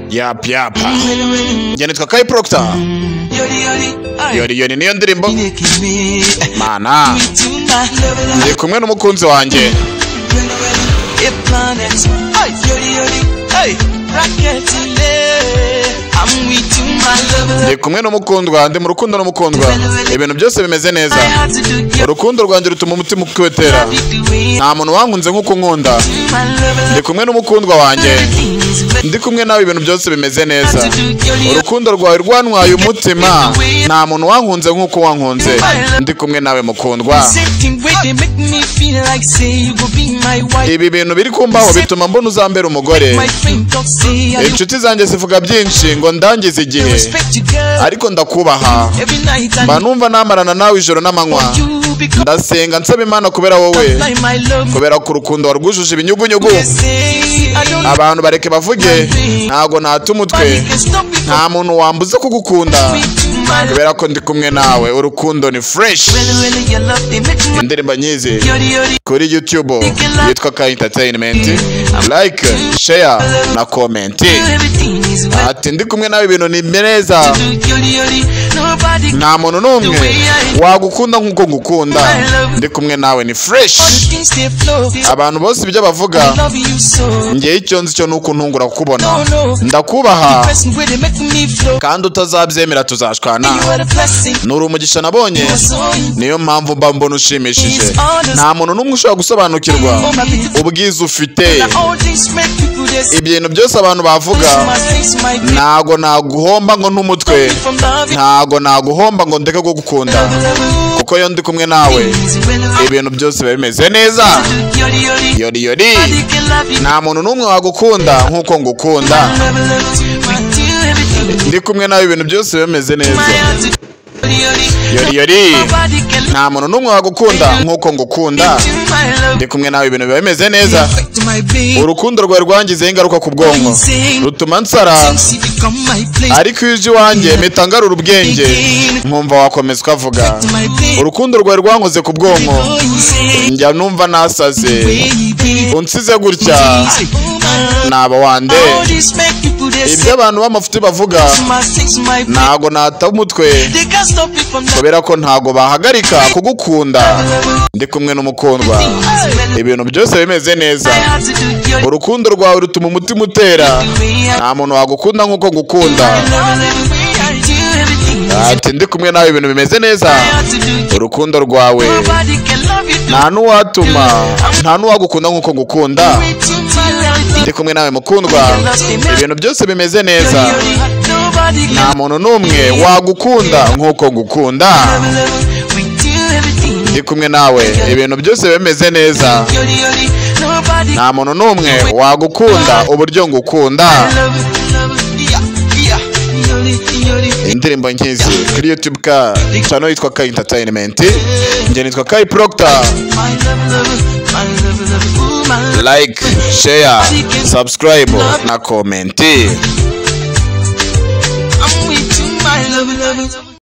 Yap. Njye nitwa Kai Proctor. Yori niyo ndirimbo. Mana. Ndi kumwe n'umukunzi wanjye. Ndi kumwe n'umukundwa, ndi mu rukundo n'umukundwa. Ibintu byose bimeze neza. Urukundo rwanjye rutuma umutima ukwetera. Nta muntu wankunze nk'uko nkunda. Ndi kumwe n'umukundwa wanjye. Ndi kumwe nawe, ibintu byose bimeze neza. Urukundo rwawe rwantwaye umutima. Nta muntu wankunze nk'uko wankunze. Ndi kumwe nawe mukundwa. Ibi bintu biri kumbaho bituma mbona uzambera umugore. Inshuti zanjye zivuga byinshi ngo ndangize igihe, ariko ndakubaha. Mba numva namarana nawe ijoro n'amanywa. Ndasenga nsaba Imana kubera wowe, kubera ko urukundo warwujuje ibinyugunyugu. Abantu bareke bavuge, ntago nata umutwe. Nta muntu wambuze kugukunda, kubera ko ndi kumwe nawe. Urukundo ni fresh. Indirimbo nyizi kuri YouTube yitwa Kai Entertainment. Like, share na comment. Ati ndi kumwe nawe, ibintu ni neza. Nta muntu n'umwe wagukunda nk'uko ngukunda. Ndi kumwe nawe ni fresh. Abantu bose ibyo bavuga, njye icyo nzi cyo nuko ntungura kukubona. Ndakubaha kandi utazabyemera tuzashwana. Nuri umugisha nabonye, niyo mpamvu mba mbona ushimishije. Nta muntu n'umwe ushobora gusobanukirwa ubwiza ufite. Ibintu byose abantu bavuga, ntago naguhomba ngo ntumutwe. Ntago naguhomba ngo ndeke kugukunda, kuko yo ndi kumwe nawe ibintu byose bimeze neza. Yori nta muntu n'umwe wagukunda nk'uko ngukunda. Ndi kumwe nawe, ibintu byose bimeze neza. Yori nta muntu n'umwe wagukunda nk'uko ngukunda. Ndi kumwe nawe, ibintu bimeze neza. Urukundo rwawe rwangizeho ingaruka ku bwonko, rutuma nsara, ariko iyo uje iwanjye mpita ngarura ubwenge, nkumva wakomeza ukavuga. Urukundo rwawe rwankoze ku bwonko, njya numva nasaze. Unsize gutya naba wande. Ibyo abantu b'amafuti bavuga, ntago nata umutwe, kubera ko ntago bahagarika kugukunda. Ndi kumwe n'umukundwa, ibintu byose bimeze neza. Urukundo rwawe rutuma umutima utera. Nta muntu wagukunda nk'uko ngukunda. Ati ndi kumwe nawe, ibintu bimeze neza. Urukundo rwawe nta n'uwagukunda nk'uko ngukunda. Ndi kumwe nawe mukundwa, ibintu byose bimeze neza. Nta muntu n'umwe wagukunda nk'uko ngukunda. Ndi kumwe nawe, ibintu byose bimeze neza. Nta muntu n'umwe wagukunda uburyo ngukunda. Indirimbo nkizi kuri YouTube channel yitwa Kai Entertainment. Njye nitwa Kai Proctor. Like, share, subscribe na comment.